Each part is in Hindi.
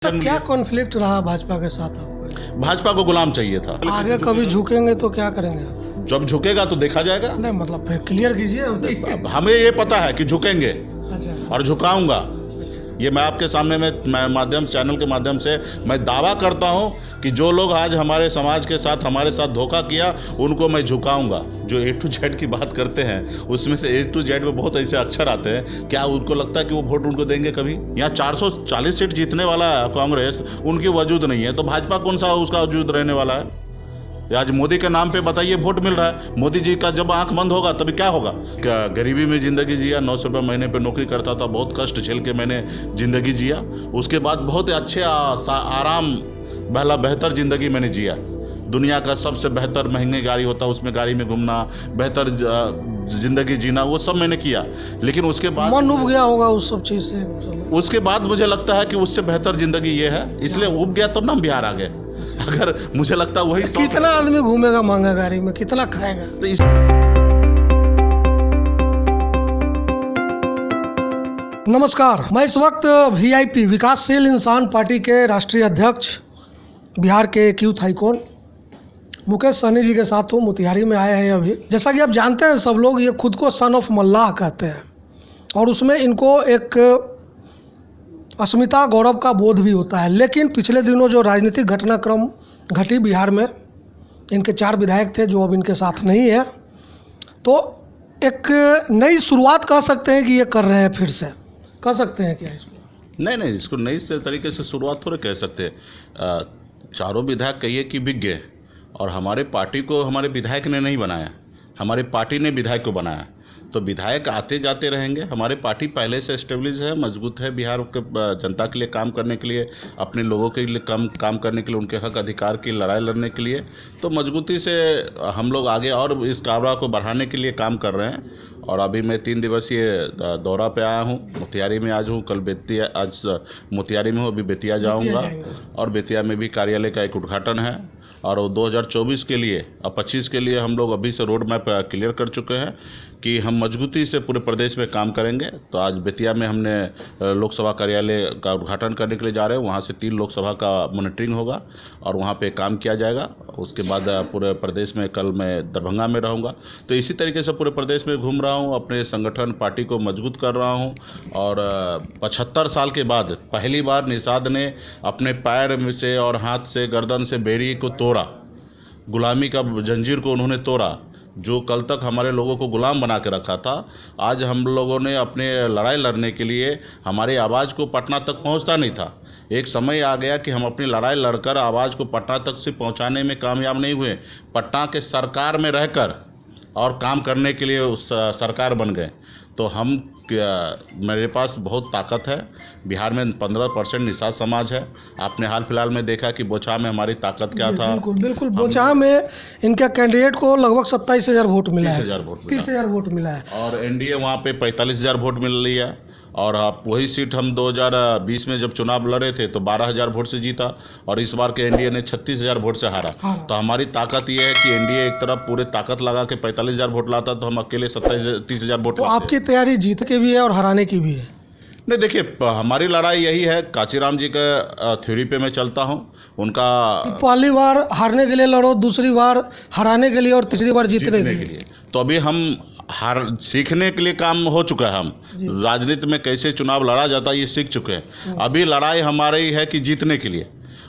तो क्या कॉन्फ्लिक्ट रहा भाजपा के साथ आपका? भाजपा को गुलाम चाहिए था। आगे कभी झुकेंगे तो क्या करेंगे आप? जब झुकेगा तो देखा जाएगा। नहीं मतलब फिर क्लियर कीजिए। अब हमें ये पता है कि झुकेंगे अच्छा और झुकाऊंगा। ये मैं आपके सामने मैं चैनल के माध्यम से मैं दावा करता हूं कि जो लोग आज हमारे समाज के साथ हमारे साथ धोखा किया उनको मैं झुकाऊंगा। जो A to Z की बात करते हैं उसमें से A to Z में बहुत ऐसे अक्षर आते हैं, क्या उनको लगता है कि वो वोट उनको देंगे कभी? यहाँ 440 सीट जीतने वाला है कांग्रेस, उनकी वजूद नहीं है, तो भाजपा कौन सा उसका वजूद रहने वाला है? आज मोदी के नाम पे बताइए वोट मिल रहा है। मोदी जी का जब आंख बंद होगा तभी क्या होगा? क्या गरीबी में ज़िंदगी जिया, 900 रुपये महीने पे नौकरी करता था, बहुत कष्ट झेल के मैंने ज़िंदगी जिया। उसके बाद बहुत अच्छे आराम बेहतर ज़िंदगी मैंने जिया। दुनिया का सबसे बेहतर महंगी गाड़ी होता है उसमें गाड़ी में घूमना, बेहतर ज़िंदगी जीना, वो सब मैंने किया। लेकिन उसके बाद मन उब गया होगा उस सब चीज़ से। उसके बाद मुझे लगता है कि उससे बेहतर ज़िंदगी ये है, इसलिए उब गया तब ना हम बिहार आ गए। अगर मुझे लगता है वही कितना आदमी घूमेगा महंगा गाड़ी में, कितना खाएगा? तो इस नमस्कार, मैं इस वक्त VIP विकासशील इंसान पार्टी के राष्ट्रीय अध्यक्ष बिहार के यूथ आइकॉन मुकेश सहनी जी के साथ हूँ। मोतिहारी में आए हैं अभी। जैसा कि आप जानते हैं सब लोग, ये खुद को सन ऑफ मल्लाह कहते हैं और उसमें इनको एक अस्मिता गौरव का बोध भी होता है। लेकिन पिछले दिनों जो राजनीतिक घटनाक्रम घटी बिहार में, इनके 4 विधायक थे जो अब इनके साथ नहीं है, तो एक नई शुरुआत कह सकते हैं कि ये कर रहे हैं, फिर से कह सकते हैं क्या इसको? नहीं, इसको नई तरीके से शुरुआत थोड़े कह सकते। चारों विधायक कहिए कि बिक गए, और हमारे पार्टी को हमारे विधायक ने नहीं बनाया, हमारी पार्टी ने विधायक को बनाया। तो विधायक आते जाते रहेंगे। हमारे पार्टी पहले से एस्टेब्लिश है, मजबूत है, बिहार के जनता के लिए काम करने के लिए, अपने लोगों के लिए काम करने के लिए, उनके हक अधिकार की लड़ाई लड़ने के लिए तो मजबूती से हम लोग आगे और इस काबरा को बढ़ाने के लिए काम कर रहे हैं। और अभी मैं 3 दिवसीय दौरा पे आया हूँ। मोतिहारी में आज हूँ, कल बेतिया, आज मोतिहारी में हूँ, अभी बेतिया जाऊँगा और बेतिया में भी कार्यालय का एक उद्घाटन है। और 2024 के लिए और 25 के लिए हम लोग अभी से रोड मैप क्लियर कर चुके हैं कि हम मजबूती से पूरे प्रदेश में काम करेंगे। तो आज बेतिया में हमने लोकसभा कार्यालय का उद्घाटन करने के लिए जा रहे हैं। वहाँ से 3 लोकसभा का मॉनिटरिंग होगा और वहाँ पे काम किया जाएगा। उसके बाद पूरे प्रदेश में कल मैं दरभंगा में रहूँगा। तो इसी तरीके से पूरे प्रदेश में घूम रहा हूँ, अपने संगठन पार्टी को मजबूत कर रहा हूँ। और 75 साल के बाद पहली बार निषाद ने अपने पैर से और हाथ से गर्दन से बेड़ी को तोड़ा, गुलामी का जंजीर को उन्होंने तोड़ा। जो कल तक हमारे लोगों को गुलाम बना के रखा था, आज हम लोगों ने अपने लड़ाई लड़ने के लिए, हमारी आवाज़ को पटना तक पहुंचता नहीं था। एक समय आ गया कि हम अपनी लड़ाई लड़कर आवाज़ को पटना तक से पहुंचाने में कामयाब नहीं हुए, पटना के सरकार में रहकर और काम करने के लिए उस सरकार बन गए। तो हम मेरे पास बहुत ताकत है। बिहार में 15% निषाद समाज है। आपने हाल फिलहाल में देखा कि बोचा में हमारी ताकत क्या था। बिल्कुल बोचा में इनके कैंडिडेट को लगभग 27,000 वोट मिला है। 30,000 वोट मिला है। और एनडीए वहाँ पे 45,000 वोट मिल रही है। और आप वही सीट हम 2020 में जब चुनाव लड़े थे तो 12,000 वोट से जीता, और इस बार के एनडीए ने 36,000 वोट से हारा। तो हमारी ताकत ये है कि एनडीए एक तरफ पूरे ताकत लगा के 45,000 वोट लाता, तो हम अकेले 30,000 वोट। तो आपकी तैयारी जीत के भी है और हराने की भी है? नहीं, देखिए, हमारी लड़ाई यही है। काशीराम जी का थ्योरी पे मैं चलता हूँ। उनका पहली बार हारने के लिए लड़ो, दूसरी बार हराने के लिए और तीसरी बार जीतने के लिए। तो अभी हम सीखने के लिए काम हो चुका है। हम राजनीति में कैसे चुनाव लड़ा जाता है ये सीख चुके हैं। अभी लड़ाई हमारी है कि जीतने के लिए,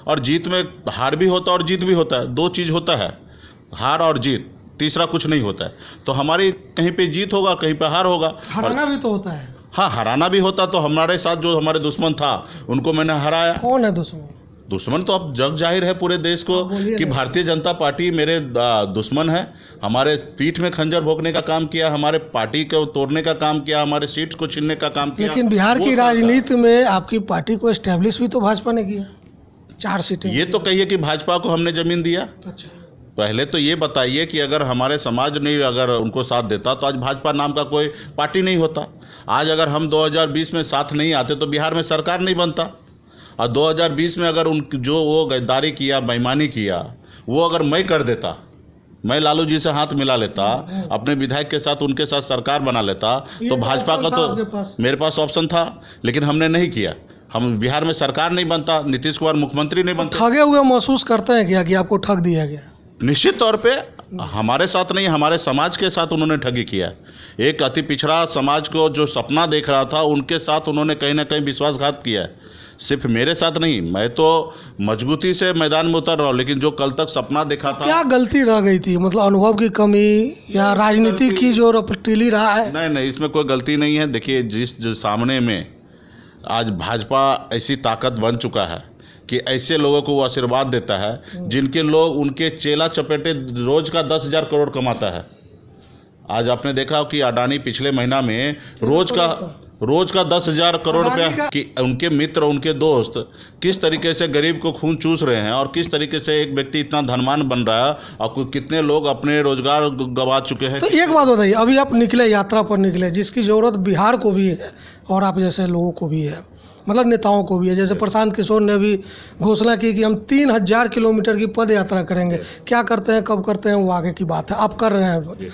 और जीत में हार भी होता है और जीत भी होता है। 2 चीज़ होता है, हार और जीत, तीसरा कुछ नहीं होता है। तो हमारी कहीं पे जीत होगा, कहीं पे हार होगा। हराना भी तो होता है। हाँ, हराना भी होता। तो हमारे साथ जो हमारे दुश्मन था उनको मैंने हराया। कौन है दुश्मन? दुश्मन तो अब जग जाहिर है पूरे देश को कि भारतीय जनता पार्टी मेरे दुश्मन है। हमारे पीठ में खंजर भोंकने का काम किया, हमारे पार्टी को तोड़ने का काम किया, हमारे सीट्स को छीनने का काम किया। लेकिन बिहार की राजनीति में आपकी पार्टी को एस्टेब्लिश भी तो भाजपा ने किया, 4 सीटें। ये तो कहिए कि भाजपा को हमने जमीन दिया। अच्छा, पहले तो ये बताइए कि अगर हमारे समाज ने अगर उनको साथ देता तो आज भाजपा नाम का कोई पार्टी नहीं होता। आज अगर हम 2020 में साथ नहीं आते तो बिहार में सरकार नहीं बनता। और 2020 में अगर जो वो गद्दारी किया, बेईमानी किया, वो अगर मैं कर देता, मैं लालू जी से हाथ मिला लेता, अपने विधायक के साथ उनके साथ सरकार बना लेता, तो भाजपा का तो मेरे पास ऑप्शन था, लेकिन हमने नहीं किया। हम बिहार में सरकार नहीं बनता, नीतीश कुमार मुख्यमंत्री नहीं बनते। ठगे हुए महसूस करते हैं क्या कि आपको ठग दिया गया? निश्चित तौर पे हमारे साथ नहीं, हमारे समाज के साथ उन्होंने ठगी किया है। एक अति पिछड़ा समाज को जो सपना देख रहा था, उनके साथ उन्होंने कहीं ना कहीं विश्वासघात किया है। सिर्फ मेरे साथ नहीं, मैं तो मजबूती से मैदान में उतर रहा हूँ, लेकिन जो कल तक सपना देखा था। क्या गलती रह गई थी? मतलब अनुभव की कमी या राजनीति की जो रपटीली रहा है? नहीं, इसमें कोई गलती नहीं है। देखिए, जिस सामने में आज भाजपा ऐसी ताकत बन चुका है कि ऐसे लोगों को वो आशीर्वाद देता है जिनके लोग उनके चेला चपेटे रोज का 10,000 करोड़ कमाता है। आज आपने देखा कि अडानी पिछले महीना में रोज का 10,000 करोड़ रुपया कि उनके मित्र, उनके दोस्त किस तरीके से गरीब को खून चूस रहे हैं और किस तरीके से एक व्यक्ति इतना धनवान बन रहा है और कितने लोग अपने रोजगार गंवा चुके हैं। तो एक बात बताइए, अभी आप निकले, यात्रा पर निकले, जिसकी ज़रूरत बिहार को भी है और आप जैसे लोगों को भी है, मतलब नेताओं को भी है। जैसे प्रशांत किशोर ने भी घोषणा की कि हम 3,000 किलोमीटर की पद यात्रा करेंगे। क्या करते हैं, कब करते हैं, वो आगे की बात है, आप कर रहे हैं।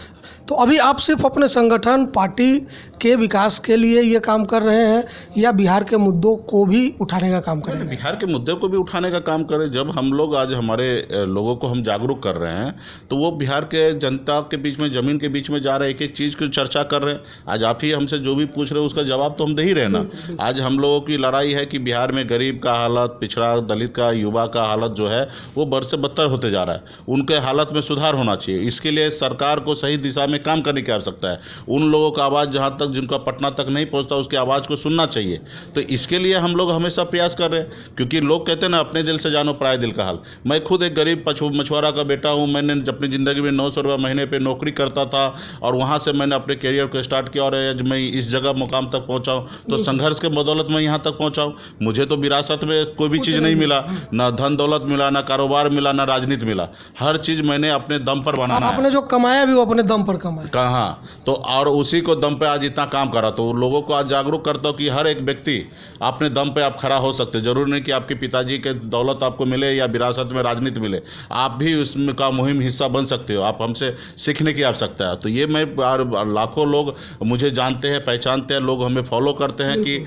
तो अभी आप सिर्फ अपने संगठन, पार्टी के विकास के लिए ये काम कर रहे हैं या बिहार के मुद्दों को भी उठाने का काम करेंगे? बिहार के मुद्दे को भी उठाने का काम करें। जब हम लोग आज हमारे लोगों को हम जागरूक कर रहे हैं तो वो बिहार के जनता के बीच में, ज़मीन के बीच में जा रहे हैं, एक एक चीज़ की चर्चा कर रहे हैं। आज आप ही हमसे जो भी पूछ रहे हैं उसका जवाब तो हम दे ही रहे ना। आज हम लोगों की लड़ाई है कि बिहार में गरीब का हालत, पिछड़ा, दलित का, युवा का हालत जो है वो बढ़ से बदतर होते जा रहा है। उनके हालत में सुधार होना चाहिए। इसके लिए सरकार को सही दिशा में काम करने की आवश्यकता है। उन लोगों का आवाज़ जहाँ तक, जिनका पटना तक नहीं पहुँचता, उसकी आवाज़ को सुनना चाहिए। तो इसके लिए हम लोग हमेशा प्रयास कर रहे हैं, क्योंकि लोग कहते हैं ना, अपने दिल से जानो पराये दिल का हाल। मैं खुद एक गरीब मछुआरा का बेटा हूँ। मैंने अपनी ज़िंदगी में 900 रुपये महीने पे नौकरी करता था और वहाँ से मैंने अपने करियर को स्टार्ट किया और आज मैं इस जगह मुकाम तक पहुँचा हूँ। तो संघर्ष के बदौलत मैं यहाँ तक पहुँचा हूँ। मुझे तो विरासत में कोई भी चीज़ नहीं मिला, ना धन दौलत मिला, ना कारोबार मिला, ना राजनीति मिला। हर चीज़ मैंने अपने दम पर बनाना है। आपने जो कमाया भी वो अपने दम पर कमाया। कहाँ तो, और उसी को दम पे आज इतना काम करा। तो लोगों को आज जागरूक करता हूँ कि हर एक व्यक्ति अपने दम पे आप खड़ा हो सकते। जरूर नहीं कि आपके पिताजी के दौलत आपको मिले या विरासत में राजनीति मिले, आप भी उसमें का मुहिम हिस्सा बन सकते हो। आप हमसे सीखने की आवश्यकता है। तो ये मैं लाखों लोग मुझे जानते हैं, पहचानते हैं, लोग हमें फॉलो करते हैं कि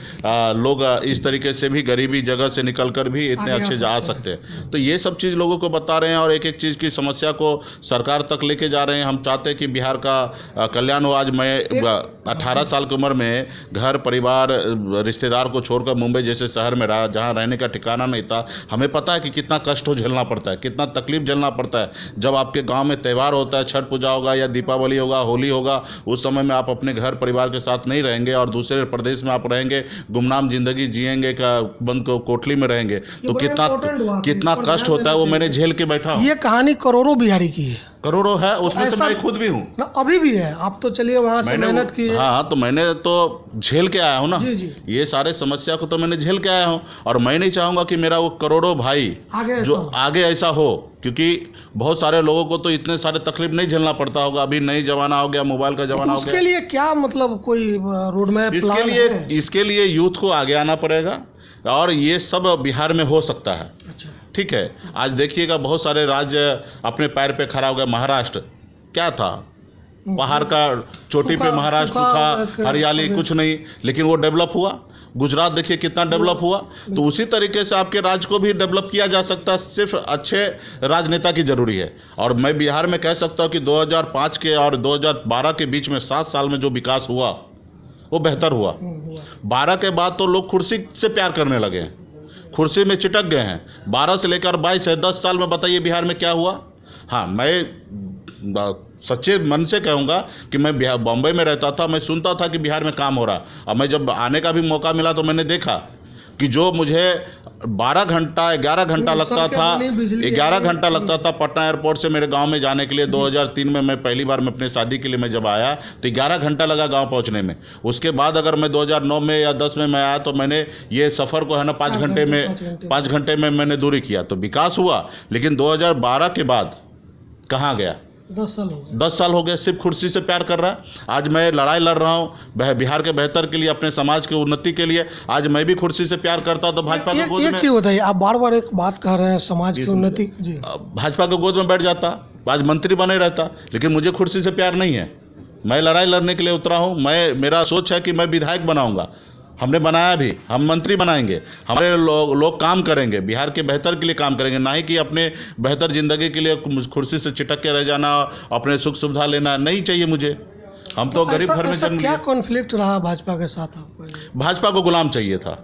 लोग इस तरीके से भी गरीबी जगह से निकल कर भी इतने अच्छे जा सकते हैं। तो ये सब चीज़ लोगों को बता रहे हैं और एक एक चीज़ की समस्या को सरकार तक लेके जा रहे हैं। हम चाहते हैं कि बिहार का कल्याण हो। आज मैं 18 साल की उम्र में घर परिवार रिश्तेदार को छोड़कर मुंबई जैसे शहर में रहा, जहाँ रहने का ठिकाना नहीं था। हमें पता है कि कितना कष्ट हो झेलना पड़ता है, कितना तकलीफ झेलना पड़ता है। जब आपके गांव में त्यौहार होता है, छठ पूजा होगा या दीपावली होगा, होली होगा, उस समय में आप अपने घर परिवार के साथ नहीं रहेंगे और दूसरे प्रदेश में आप रहेंगे, गुमनाम जिंदगी जिएंगे, का बंद कोठली में रहेंगे। तो कितना कष्ट होता है वो मैंने झेल के बैठा हूँ। ये कहानी करोड़ों बिहारी की है, करोड़ों है, उसमें से मैं खुद भी हूँ ना, अभी भी है। आप तो चलिए वहाँ से मेहनत की है। हाँ, तो मैंने तो झेल के आया हूँ ना। जी। ये सारे समस्या को तो मैंने झेल के आया हूँ और मैं नहीं चाहूँगा कि मेरा वो करोड़ों भाई आगे ऐसा हो, क्योंकि बहुत सारे लोगों को तो इतने सारे तकलीफ नहीं झेलना पड़ता होगा। अभी नई जमाना हो गया, मोबाइल का जमाना हो गया। उसके लिए क्या मतलब कोई रोड मैप प्लान है? इसके लिए यूथ को आगे आना पड़ेगा और ये सब बिहार में हो सकता है। अच्छा, ठीक है। आज देखिएगा बहुत सारे राज्य अपने पैर पे खड़ा हो गया। महाराष्ट्र क्या था, पहाड़ का चोटी पे महाराष्ट्र सूखा, हरियाली कुछ नहीं, लेकिन वो डेवलप हुआ। गुजरात देखिए कितना डेवलप हुआ। तो उसी तरीके से आपके राज्य को भी डेवलप किया जा सकता है। सिर्फ अच्छे राजनेता की ज़रूरी है। और मैं बिहार में कह सकता हूँ कि 2005 के और 2012 के बीच में 7 साल में जो विकास हुआ वो बेहतर हुआ। 12 के बाद तो लोग कुर्सी से प्यार करने लगे हैं, कुर्सी में चिटक गए हैं। 12 से लेकर 22 है, 10 साल में बताइए बिहार में क्या हुआ। हाँ, मैं सच्चे मन से कहूँगा कि मैं बॉम्बे में रहता था, मैं सुनता था कि बिहार में काम हो रहा। और मैं जब आने का भी मौका मिला तो मैंने देखा कि जो मुझे 12 घंटा 11 घंटा लगता था, 11 घंटा लगता था पटना एयरपोर्ट से मेरे गांव में जाने के लिए। 2003 में मैं पहली बार मैं अपने शादी के लिए मैं जब आया तो 11 घंटा लगा गांव पहुंचने में। उसके बाद अगर मैं 2009 में या 10 में मैं आया तो मैंने ये सफ़र को है ना 5 घंटे में मैंने दूरी किया। तो विकास हुआ। लेकिन 2012 के बाद कहाँ गया? 10 साल हो गए सिर्फ कुर्सी से प्यार कर रहा है। आज मैं लड़ाई लड़ रहा हूँ बिहार के बेहतर के लिए, अपने समाज की उन्नति के लिए। आज मैं भी कुर्सी से प्यार करता तो भाजपा के गोद में, एक चीज़ बताइए, आप बार बार एक बात कह रहे हैं समाज की उन्नति, भाजपा के गोद में बैठ जाता, आज मंत्री बने रहता। लेकिन मुझे कुर्सी से प्यार नहीं है। मैं लड़ाई लड़ने के लिए उतरा हूँ। मेरा सोच है कि मैं विधायक बनाऊंगा। हमने बनाया भी, हम मंत्री बनाएंगे, हमारे लोग काम करेंगे, बिहार के बेहतर के लिए काम करेंगे, ना ही कि अपने बेहतर ज़िंदगी के लिए कुर्सी से चिटक के रह जाना, अपने सुख सुविधा लेना नहीं चाहिए मुझे। हम तो गरीब घर में जन्म क्या लिए। कॉन्फ्लिक्ट रहा भाजपा के साथ आपको? भाजपा को गुलाम चाहिए था।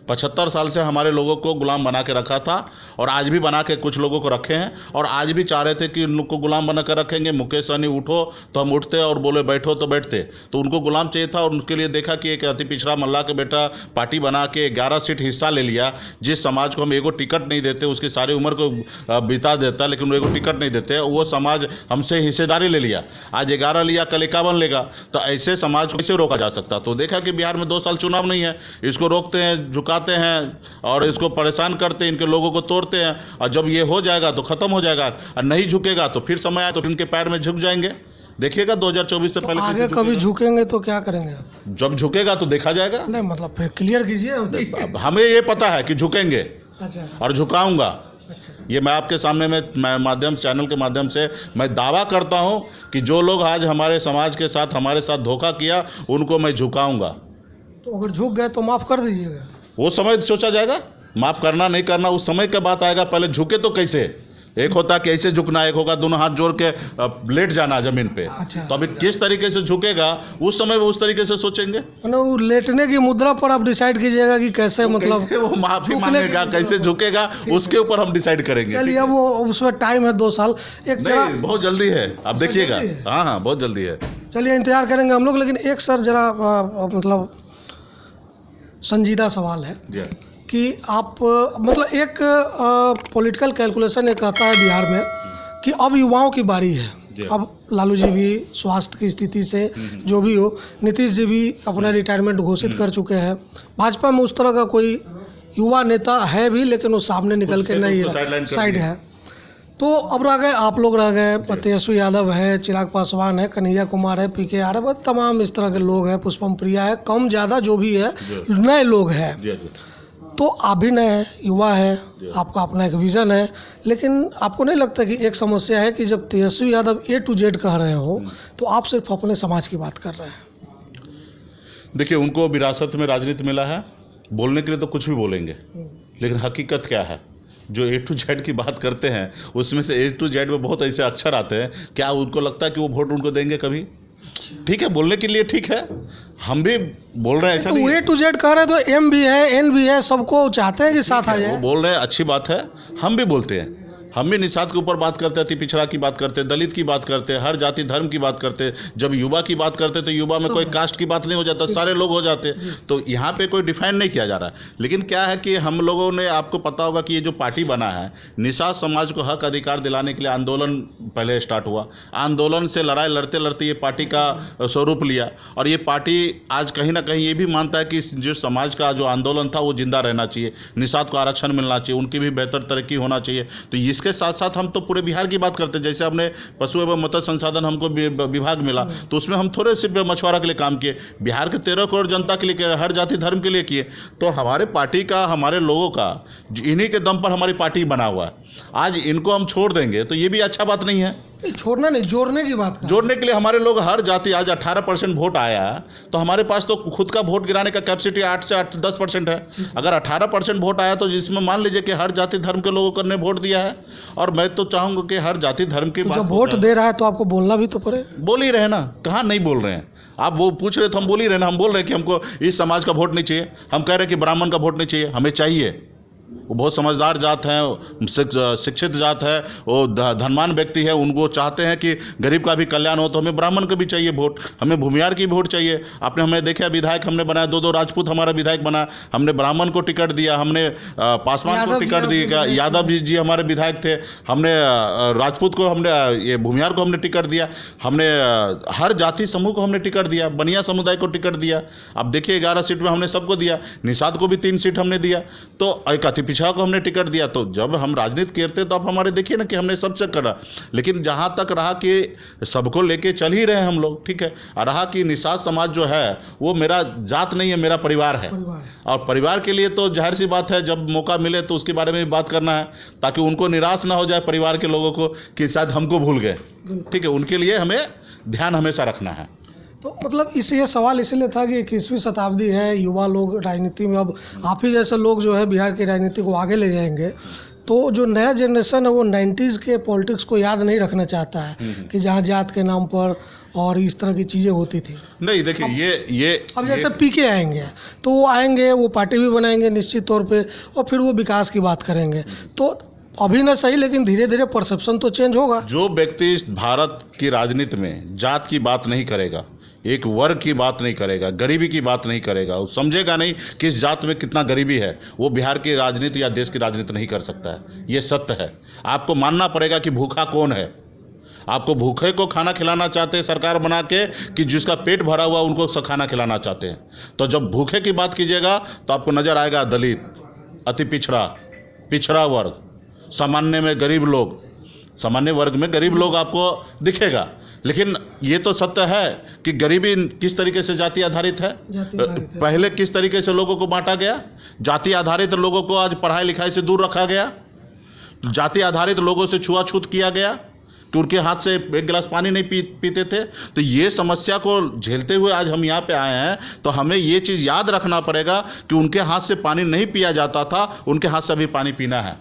75 साल से हमारे लोगों को गुलाम बना के रखा था, और आज भी बना के कुछ लोगों को रखे हैं, और आज भी चाह रहे थे कि उन लोग को गुलाम बना कर रखेंगे। मुकेश सहनी उठो तो हम उठते, और बोले बैठो तो बैठते। तो उनको गुलाम चाहिए था, और उनके लिए देखा कि एक अति पिछड़ा मल्ला के बेटा पार्टी बना के 11 सीट हिस्सा ले लिया। जिस समाज को हम एगो टिकट नहीं देते, उसकी सारी उम्र को बिता देता, लेकिन वो एगो टिकट नहीं देते, वो समाज हमसे हिस्सेदारी ले लिया। आज 11 लिया, कल 51 लेगा। तो ऐसे समाज को कैसे रोका जा सकता? तो देखा कि बिहार में 2 साल चुनाव नहीं है, इसको रोकते हैं, झुकाते हैं और इसको परेशान करते हैं, इनके लोगों को तोड़ते हैं, और जब ये हो जाएगा तो ख़त्म हो जाएगा, और नहीं झुकेगा तो फिर समय आए तो इनके पैर में झुक जाएंगे। देखिएगा 2024 से पहले आगे कभी झुकेंगे तो क्या करेंगे आप? जब झुकेगा तो देखा जाएगा। नहीं मतलब फिर क्लियर कीजिए। अब हमें ये पता है कि झुकेंगे अच्छा और झुकाऊंगा। अच्छा। ये मैं आपके सामने में मैं चैनल के माध्यम से मैं दावा करता हूं कि जो लोग आज हमारे समाज के साथ हमारे साथ धोखा किया, उनको मैं झुकाऊंगा। तो अगर झुक गए तो माफ़ कर दीजिएगा। वो समय सोचा जाएगा, माफ़ करना नहीं करना उस समय की बात आएगा। पहले झुके तो कैसे? एक होता कि ऐसे झुकना, एक होगा दोनों हाथ जोड़ के लेट जाना ज़मीन पे। अच्छा। तो अभी किस तरीके से झुकेगा उस समय वो उस तरीके से सोचेंगे। वो लेटने की मुद्रा पर आप डिसाइड कीजिएगा कि कैसे मतलब कैसे वो माफ़ी झुकने मांगेगा, की कैसे झुकेगा, उसके ऊपर हम डिसाइड करेंगे। चलिए अब वो उसमें टाइम है 2 साल। एक जरा नहीं, बहुत जल्दी है, आप देखिएगा। जल्दी है? हाँ हाँ, बहुत जल्दी है। चलिए इंतजार करेंगे हम लोग। लेकिन एक सर जरा मतलब संजीदा सवाल है जी कि आप मतलब एक पॉलिटिकल कैलकुलेशन ये कहता है बिहार में कि अब युवाओं की बारी है। जी। अब लालू जी भी स्वास्थ्य की स्थिति से जो भी हो, नीतीश जी भी अपना रिटायरमेंट घोषित कर चुके हैं। भाजपा में उस तरह का कोई युवा नेता है भी, लेकिन वो सामने निकल के नहीं साइड है। तो अब रह गए आप लोग, रह गए तेजस्वी यादव है, चिराग पासवान है, कन्हैया कुमार है, PKR है, बस तमाम इस तरह के लोग हैं, पुष्पम प्रिया है, कम ज़्यादा जो भी है नए लोग हैं। तो आप भी नए हैं, युवा है, आपका अपना एक विज़न है। लेकिन आपको नहीं लगता कि एक समस्या है कि जब Tejashwi Yadav A to Z कह रहे हो तो आप सिर्फ अपने समाज की बात कर रहे हैं? देखिए, उनको विरासत में राजनीति मिला है, बोलने के लिए तो कुछ भी बोलेंगे, लेकिन हकीकत क्या है? जो A to Z की बात करते हैं उसमें से A to Z में बहुत ऐसे अक्षर आते हैं, क्या उनको लगता है कि वो वोट उनको देंगे कभी? ठीक है, बोलने के लिए ठीक है, हम भी बोल रहे हैं, ऐसा तो नहीं A to Z कह रहे हैं तो M भी है, N भी है, सबको चाहते हैं कि साथ आ है। जाए। वो बोल रहे हैं, अच्छी बात है, हम भी बोलते हैं। हम भी निषाद के ऊपर बात करते हैं, अति पिछड़ा की बात करते हैं, दलित की बात करते हैं, हर जाति धर्म की बात करते हैं। जब युवा की बात करते हैं तो युवा में कोई कास्ट की बात नहीं हो जाता, सारे लोग हो जाते हैं। तो यहाँ पे कोई डिफाइन नहीं किया जा रहा है। लेकिन क्या है कि हम लोगों ने, आपको पता होगा कि ये जो पार्टी बना है, निषाद समाज को हक अधिकार दिलाने के लिए आंदोलन पहले स्टार्ट हुआ। आंदोलन से लड़ाई लड़ते लड़ते ये पार्टी का स्वरूप लिया, और ये पार्टी आज कहीं ना कहीं ये भी मानता है कि जो समाज का जो आंदोलन था वो जिंदा रहना चाहिए, निषाद को आरक्षण मिलना चाहिए, उनकी भी बेहतर तरक्की होना चाहिए। तो इसके साथ साथ हम तो पूरे बिहार की बात करते हैं। जैसे हमने पशु एवं मत्स्य संसाधन हमको विभाग मिला, तो उसमें हम थोड़े सिर्फ मछुआरा के लिए काम किए, बिहार के 13 करोड़ जनता के लिए किए, हर जाति धर्म के लिए किए। तो हमारे पार्टी का, हमारे लोगों का, इन्हीं के दम पर हमारी पार्टी बना हुआ है। आज इनको हम छोड़ देंगे तो ये भी अच्छा बात नहीं है। छोड़ना नहीं, जोड़ने की बात कर। जोड़ने के लिए हमारे लोग, हर जाति, आज 18% वोट आया, तो हमारे पास तो खुद का वोट गिराने का कैपेसिटी 8 से 10% है। अगर 18% वोट आया तो जिसमें मान लीजिए कि हर जाति धर्म के लोगों ने वोट दिया है, और मैं तो चाहूँगा कि हर जाति धर्म की जब वोट दे रहा है तो आपको बोलना भी तो पड़े। बोल ही रहे ना, कहाँ नहीं बोल रहे हैं? आप वो पूछ रहे तो हम बोल ही रहे ना। हम बोल रहे हैं कि हमको इस समाज का वोट नहीं चाहिए, हम कह रहे हैं कि ब्राह्मण का वोट नहीं चाहिए, हमें चाहिए। वो बहुत समझदार जात हैं, शिक्षित जात है, वो धनवान व्यक्ति है, उनको चाहते हैं कि गरीब का भी कल्याण हो। तो हमें ब्राह्मण को भी चाहिए वोट, हमें भूमियार की वोट चाहिए। आपने हमें देखा, विधायक हमने बनाया, 2 राजपूत हमारा विधायक बना, हमने ब्राह्मण को टिकट दिया, हमने पासवान को टिकट दिया, यादव जी हमारे विधायक थे, हमने राजपूत को, हमने ये भूमियार को हमने टिकट दिया, हमने हर जाति समूह को हमने टिकट दिया, बनिया समुदाय को टिकट दिया। अब देखिए 11 सीट में हमने सबको दिया, निषाद को भी 3 सीट हमने दिया, तो एक पिछड़ा को हमने टिकट दिया। तो जब हम राजनीति करते तो आप हमारे देखिए ना कि हमने सबसे करा। लेकिन जहाँ तक रहा कि सबको लेके चल ही रहे हैं हम लोग, ठीक है। और रहा कि निषाद समाज जो है वो मेरा जात नहीं है, मेरा परिवार है। और परिवार के लिए तो जाहिर सी बात है, जब मौका मिले तो उसके बारे में भी बात करना है, ताकि उनको निराश ना हो जाए परिवार के लोगों को कि शायद हमको भूल गए, ठीक है। उनके लिए हमें ध्यान हमेशा रखना है। तो मतलब ये सवाल इसलिए था कि 21वीं शताब्दी है, युवा लोग राजनीति में, अब आप ही जैसे लोग जो है बिहार की राजनीति को आगे ले जाएंगे, तो जो नया जनरेशन है वो 90s के पॉलिटिक्स को याद नहीं रखना चाहता है कि जहाँ जात के नाम पर और इस तरह की चीज़ें होती थी। नहीं देखिए ये अब जैसे पीके आएंगे तो वो आएंगे, वो पार्टी भी बनाएंगे निश्चित तौर पे, और फिर वो विकास की बात करेंगे, तो अभी ना सही लेकिन धीरे धीरे परसेप्शन तो चेंज होगा। जो व्यक्ति इस भारत की राजनीति में जात की बात नहीं करेगा, एक वर्ग की बात नहीं करेगा, गरीबी की बात नहीं करेगा, वो समझेगा नहीं कि इस जात में कितना गरीबी है, वो बिहार की राजनीति या देश की राजनीति नहीं कर सकता है। ये सत्य है। आपको मानना पड़ेगा कि भूखा कौन है। आपको भूखे को खाना खिलाना चाहते हैं सरकार बना के, कि जिसका पेट भरा हुआ उनको खाना खिलाना चाहते हैं। तो जब भूखे की बात कीजिएगा तो आपको नज़र आएगा दलित, अति पिछड़ा वर्ग, सामान्य में गरीब लोग, सामान्य वर्ग में गरीब लोग आपको दिखेगा। लेकिन ये तो सत्य है कि गरीबी किस तरीके से जाति आधारित है। पहले किस तरीके से लोगों को बांटा गया, जाति आधारित लोगों को आज पढ़ाई लिखाई से दूर रखा गया, जाति आधारित लोगों से छुआछूत किया गया कि उनके हाथ से एक गिलास पानी नहीं पीते थे। तो ये समस्या को झेलते हुए आज हम यहाँ पे आए हैं, तो हमें ये चीज़ याद रखना पड़ेगा कि उनके हाथ से पानी नहीं पिया जाता था, उनके हाथ से अभी पानी पीना है,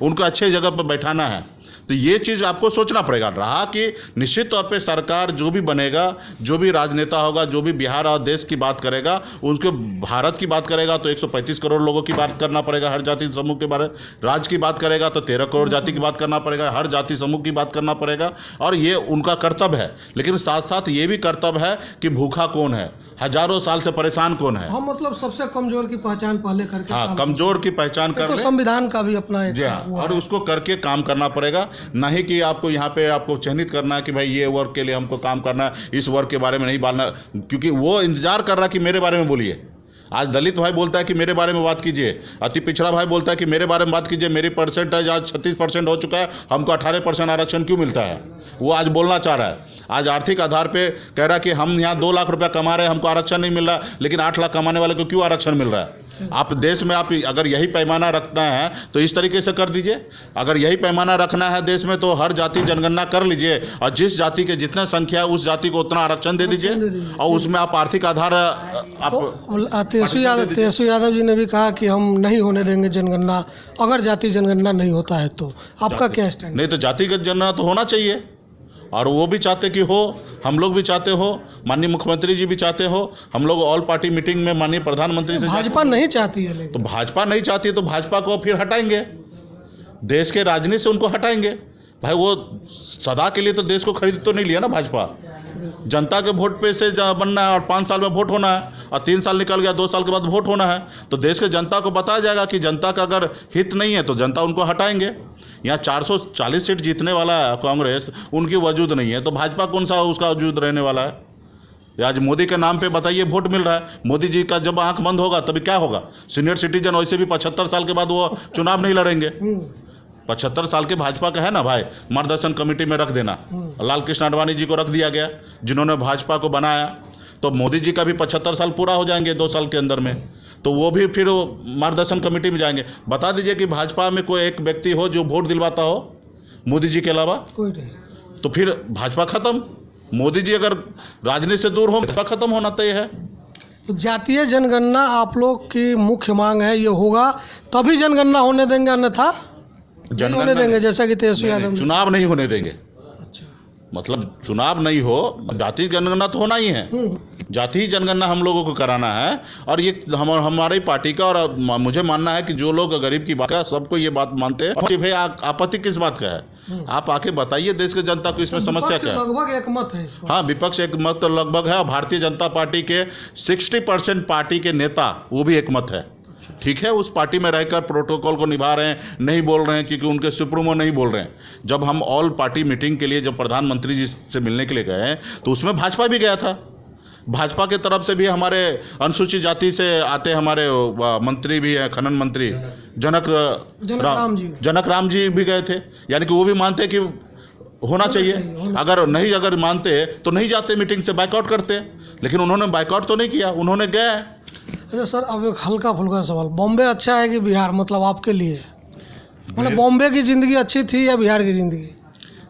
उनको अच्छे जगह पर बैठाना है। तो ये चीज़ आपको सोचना पड़ेगा। रहा कि निश्चित तौर पे सरकार जो भी बनेगा, जो भी राजनेता होगा, जो भी बिहार और देश की बात करेगा, उसके भारत की बात करेगा तो 135 करोड़ लोगों की बात करना पड़ेगा, हर जाति समूह के बारे। राज्य की बात करेगा तो 13 करोड़ जाति की बात करना पड़ेगा, हर जाति समूह की बात करना पड़ेगा, और ये उनका कर्तव्य है। लेकिन साथ साथ ये भी कर्तव्य है कि भूखा कौन है, हजारों साल से परेशान कौन है। हम मतलब सबसे कमजोर की पहचान पहले करके, हाँ, कमजोर की पहचान कर तो संविधान का भी अपना एक, और उसको करके काम करना पड़ेगा। नहीं कि आपको यहाँ पे आपको चिन्हित करना है कि भाई ये वर्ग के लिए हमको काम करना है, इस वर्ग के बारे में नहीं बोलना, क्योंकि वो इंतजार कर रहा है कि मेरे बारे में बोलिए। आज दलित भाई बोलता है कि मेरे बारे में बात कीजिए, अति पिछड़ा भाई बोलता है कि मेरे बारे में बात कीजिए, मेरी परसेंटेज आज 36% हो चुका है, हमको 18% आरक्षण क्यों मिलता है, वो आज बोलना चाह रहा है। आज आर्थिक आधार पे कह रहा है कि हम यहाँ 2 लाख रुपया कमा रहे हैं, हमको आरक्षण नहीं मिल रहा, लेकिन 8 लाख कमाने वाले को क्यों आरक्षण मिल रहा है। आप देश में आप अगर यही पैमाना रखना है तो इस तरीके से कर दीजिए। अगर यही पैमाना रखना है देश में तो हर जाति जनगणना कर लीजिए, और जिस जाति के जितना संख्या है उस जाति को उतना आरक्षण दे दीजिए, और उसमें आप आर्थिक आधार आप। तेजस्वी यादव जी ने भी कहा कि हम नहीं होने देंगे जनगणना, अगर जाति जनगणना नहीं होता है तो। आपका क्या स्टैंड? नहीं तो जातिगत जनगणना तो होना चाहिए, और वो भी चाहते कि हो, हम लोग भी चाहते हो, माननीय मुख्यमंत्री जी भी चाहते हो, हम लोग ऑल पार्टी मीटिंग में माननीय प्रधानमंत्री से। भाजपा नहीं चाहती है, तो भाजपा नहीं चाहती है तो भाजपा को फिर हटाएंगे, देश के राजनीति से उनको हटाएंगे। भाई वो सदा के लिए तो देश को खरीद तो नहीं लिया ना भाजपा, जनता के वोट पे से बनना है, और 5 साल में वोट होना है, और 3 साल निकल गया, 2 साल के बाद वोट होना है। तो देश के जनता को बताया जाएगा कि जनता का अगर हित नहीं है तो जनता उनको हटाएंगे। यहाँ 440 सीट जीतने वाला है कांग्रेस, उनकी वजूद नहीं है, तो भाजपा कौन सा उसका वजूद रहने वाला है। आज मोदी के नाम पे बताइए वोट मिल रहा है, मोदी जी का जब आंख बंद होगा तभी क्या होगा। सीनियर सिटीजन वैसे भी 75 साल के बाद वो चुनाव नहीं लड़ेंगे। 75 साल के भाजपा का है ना भाई, मार्गदर्शन कमेटी में रख देना। लाल कृष्ण आडवाणी जी को रख दिया गया, जिन्होंने भाजपा को बनाया, तो मोदी जी का भी 75 साल पूरा हो जाएंगे 2 साल के अंदर में, तो वो भी फिर मार्गदर्शन कमेटी में जाएंगे। बता दीजिए कि भाजपा में कोई एक व्यक्ति हो जो वोट दिलवाता हो मोदी जी के अलावा, कोई नहीं, तो फिर भाजपा खत्म। मोदी जी अगर राजनीति से दूर हो, भाजपा खत्म होना तय है। तो जातीय जनगणना आप लोग की मुख्य मांग है, ये होगा तभी जनगणना होने देंगे, अन्यथा नहीं होने देंगे, जैसा कि तेजस्वी यादव। चुनाव नहीं होने देंगे, मतलब चुनाव नहीं हो, जाति जनगणना तो होना ही है, जाति जनगणना हम लोगों को कराना है। और ये हमारी पार्टी का, और मुझे मानना है कि जो लोग गरीब की बात है सबको ये बात मानते हैं कि भाई आपत्ति किस बात का है, आप आके बताइए देश के जनता को इसमें समस्या क्या है। लगभग एक मत है इस पर। हाँ, विपक्ष एक मत तो लगभग है, और भारतीय जनता पार्टी के 60% पार्टी के नेता वो भी एक मत है। ठीक है, उस पार्टी में रहकर प्रोटोकॉल को निभा रहे हैं, नहीं बोल रहे हैं क्योंकि उनके सुप्रीमो नहीं बोल रहे हैं। जब हम ऑल पार्टी मीटिंग के लिए जब प्रधानमंत्री जी से मिलने के लिए गए तो उसमें भाजपा भी गया था। भाजपा के तरफ से भी हमारे अनुसूचित जाति से आते हमारे मंत्री भी हैं, खनन मंत्री जनक राम जी भी गए थे। यानी कि वो भी मानते कि होना चाहिए, अगर मानते तो नहीं जाते मीटिंग से, बाइकआउट करते। लेकिन उन्होंने बाइकआउट तो नहीं किया, उन्होंने गए। अच्छा सर, अब एक हल्का फुल्का सवाल, बॉम्बे अच्छा है कि बिहार, मतलब आपके लिए, मतलब बॉम्बे की ज़िंदगी अच्छी थी या बिहार की ज़िंदगी?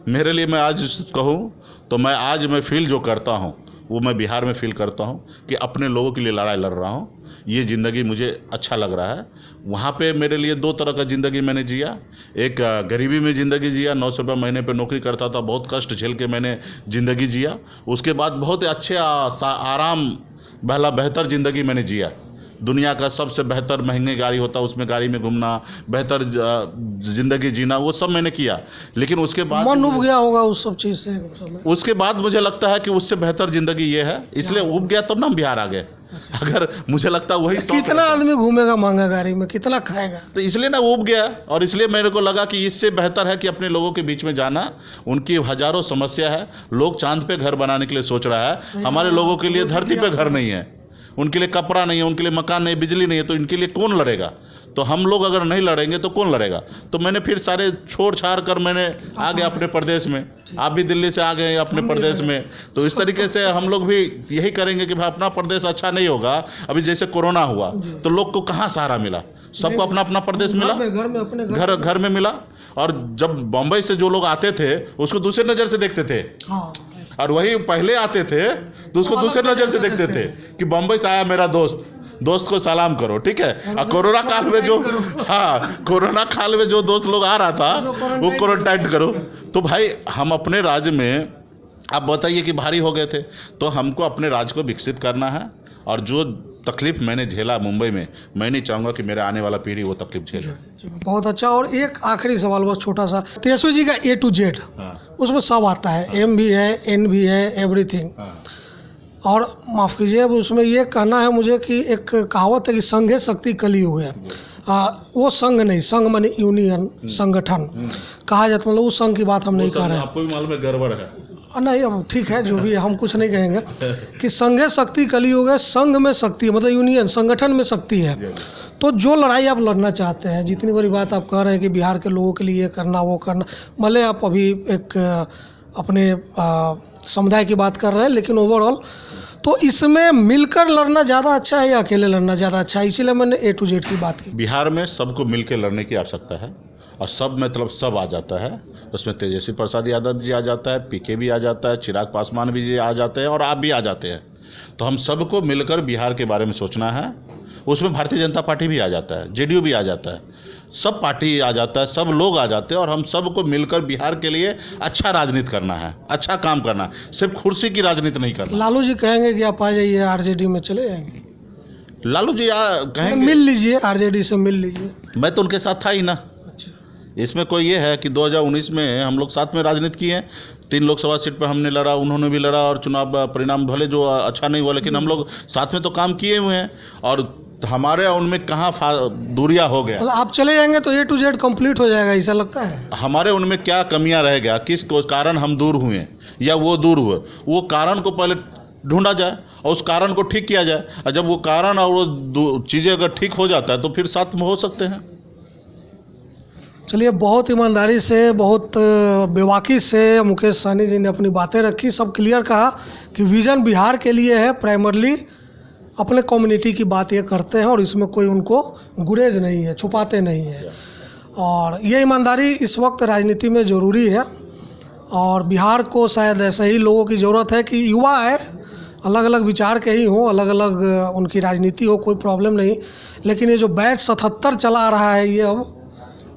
मेरे लिए मैं आज कहूँ तो मैं फील जो करता हूँ वो मैं बिहार में फील करता हूँ कि अपने लोगों के लिए लड़ाई लड़ रहा हूँ। ये ज़िंदगी मुझे अच्छा लग रहा है। वहाँ पे मेरे लिए दो तरह का ज़िंदगी मैंने जिया। एक गरीबी में ज़िंदगी जिया, 900 रुपये महीने पे नौकरी करता था, बहुत कष्ट झेल के मैंने ज़िंदगी जिया। उसके बाद बहुत अच्छे आराम भला बेहतर ज़िंदगी मैंने जिया। दुनिया का सबसे बेहतर महंगी गाड़ी होता है उसमें गाड़ी में घूमना, बेहतर ज़िंदगी जीना, वो सब मैंने किया। लेकिन उसके बाद मन उब गया होगा उस सब चीज़ से उस समय। उसके बाद मुझे लगता है कि उससे बेहतर ज़िंदगी ये है, इसलिए उब गया तब ना हम बिहार आ गए। अगर मुझे लगता है वही कितना आदमी घूमेगा महंगा गाड़ी में, कितना खाएगा, तो इसलिए ना उब गया। और इसलिए मेरे को लगा कि इससे बेहतर है कि अपने लोगों के बीच में जाना। उनकी हज़ारों समस्या है, लोग चांद पे घर बनाने के लिए सोच रहा है, हमारे लोगों के लिए धरती पे घर नहीं है, उनके लिए कपड़ा नहीं है, उनके लिए मकान नहीं, बिजली नहीं है, तो इनके लिए कौन लड़ेगा? तो हम लोग अगर नहीं लड़ेंगे तो कौन लड़ेगा? तो मैंने फिर सारे छोड़ छाड़ कर मैंने आ गए अपने प्रदेश में। आप भी दिल्ली से आ गए अपने प्रदेश में। तो इस तरीके से हम लोग भी यही करेंगे कि भाई अपना प्रदेश अच्छा नहीं होगा। अभी जैसे कोरोना हुआ तो लोग को कहाँ सहारा मिला? सबको अपना अपना प्रदेश मिला, घर में मिला। और जब बम्बई से जो लोग आते थे उसको दूसरे नज़र से देखते थे, और वही पहले आते थे तो उसको दूसरे नज़र से देखते थे कि बम्बई से आया मेरा दोस्त को सलाम करो, ठीक है। और कोरोना काल में जो कोरोना काल में जो दोस्त लोग आ रहा था वो क्वारंटाइन करो। तो भाई हम अपने राज्य में, आप बताइए कि भारी हो गए थे, तो हमको अपने राज्य को विकसित करना है। और जो तकलीफ मैंने झेला मुंबई में, मैं नहीं चाहूँगा कि मेरे आने वाला पीढ़ी वो तकलीफ झेले। बहुत अच्छा। और एक आखिरी सवाल बस छोटा सा, तेजस्वी जी का A to Z उसमें सब आता है, M भी है, N भी है, एवरीथिंग। और माफ़ कीजिए, अब उसमें ये कहना है मुझे कि एक कहावत है कि संघे शक्ति कलयुग है। वो संघ नहीं, संघ माने यूनियन, संगठन कहा जाता, मतलब उस संघ की बात हम नहीं कर रहे हैं। आपको भी मालूम है गड़बड़ है। नहीं, अब ठीक है, जो भी है, हम कुछ नहीं कहेंगे कि संघे शक्ति कलयुग है। संघ में शक्ति है, मतलब यूनियन, संगठन में शक्ति है। तो जो लड़ाई आप लड़ना चाहते हैं, जितनी बड़ी बात आप कह रहे हैं कि बिहार के लोगों के लिए ये करना वो करना, भले आप अभी एक अपने समुदाय की बात कर रहे हैं, लेकिन ओवरऑल तो इसमें मिलकर लड़ना ज़्यादा अच्छा है या अकेले लड़ना ज़्यादा अच्छा है? इसीलिए मैंने A to Z की बात की। बिहार में सबको मिलकर लड़ने की आवश्यकता है, और सब मतलब सब आ जाता है। उसमें तेजस्वी प्रसाद यादव जी आ जाता है, PK भी आ जाता है, चिराग पासवान भी जी आ जाते हैं, और आप भी आ जाते हैं। तो हम सबको मिलकर बिहार के बारे में सोचना है। उसमें भारतीय जनता पार्टी भी आ जाता है, JDU भी आ जाता है, सब पार्टी आ जाता है, सब लोग आ जाते हैं। और हम सबको मिलकर बिहार के लिए अच्छा राजनीति करना है, अच्छा काम करना है, सिर्फ कुर्सी की राजनीति नहीं करना। लालू जी कहेंगे कि आप आ जाइए RJD में चले जाएंगे? लालू जी कहेंगे मिल लीजिए, RJD से मिल लीजिए। मैं तो उनके साथ था ही ना। इसमें कोई ये है कि 2019 में हम लोग साथ में राजनीति किए हैं। 3 लोकसभा सीट पर हमने लड़ा, उन्होंने भी लड़ा, और चुनाव परिणाम भले जो अच्छा नहीं हुआ, लेकिन हम लोग साथ में तो काम किए हुए हैं। और हमारे उनमें कहाँ दूरियां हो गया। मतलब आप चले जाएंगे तो A to Z कंप्लीट हो जाएगा, ऐसा लगता है? हमारे उनमें क्या कमियां रह गया, किस कारण हम दूर हुए या वो दूर हुए, वो कारण को पहले ढूंढा जाए और उस कारण को ठीक किया जाए। और जब वो कारण और वो चीज़ें अगर ठीक हो जाता है तो फिर साथ में हो सकते हैं। चलिए, बहुत ईमानदारी से, बहुत बेबाकी से मुकेश सहनी जी ने अपनी बातें रखी, सब क्लियर कहा कि विज़न बिहार के लिए है। प्राइमरली अपने कम्युनिटी की बात ये करते हैं, और इसमें कोई उनको गुरेज नहीं है, छुपाते नहीं है। और ये ईमानदारी इस वक्त राजनीति में ज़रूरी है। और बिहार को शायद ऐसे ही लोगों की ज़रूरत है कि युवा है, अलग अलग विचार के ही हों, अलग अलग उनकी राजनीति हो, कोई प्रॉब्लम नहीं। लेकिन ये जो बैच 77 चला रहा है, ये अब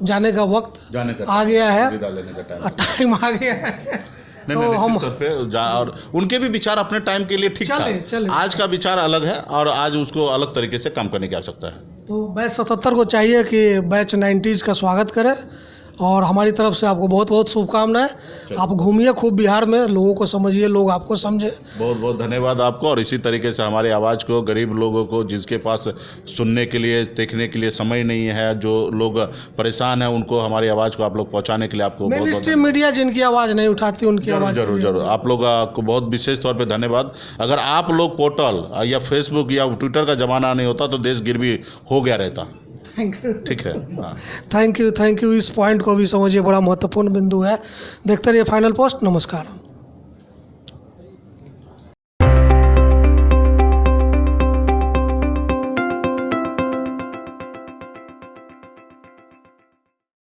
जाने का वक्त आ गया है, टाइम आ गया है। नहीं, तो हम और उनके भी विचार अपने टाइम के लिए ठीक था। आज का विचार अलग है, और आज उसको अलग तरीके से काम करने की आवश्यकता है। तो बैच 77 को चाहिए कि बैच 90s का स्वागत करें। और हमारी तरफ से आपको बहुत बहुत शुभकामनाएं। आप घूमिए खूब बिहार में, लोगों को समझिए, लोग आपको समझे। बहुत बहुत धन्यवाद आपको। और इसी तरीके से हमारी आवाज़ को, गरीब लोगों को, जिसके पास सुनने के लिए, देखने के लिए समय नहीं है, जो लोग परेशान हैं, उनको हमारी आवाज़ को आप लोग पहुंचाने के लिए आपको बहुत बहुत मीडिया जिनकी आवाज़ नहीं उठाती, उनकी आवाज़ जरूर आप लोग को बहुत विशेष तौर पर धन्यवाद। अगर आप लोग पोर्टल या फेसबुक या ट्विटर का ज़माना नहीं होता तो देश गिरवी हो गया रहता। ठीक है, थैंक यू। इस पॉइंट को भी समझिए, बड़ा महत्वपूर्ण बिंदु है। देखते रहिए फाइनल पोस्ट। नमस्कार।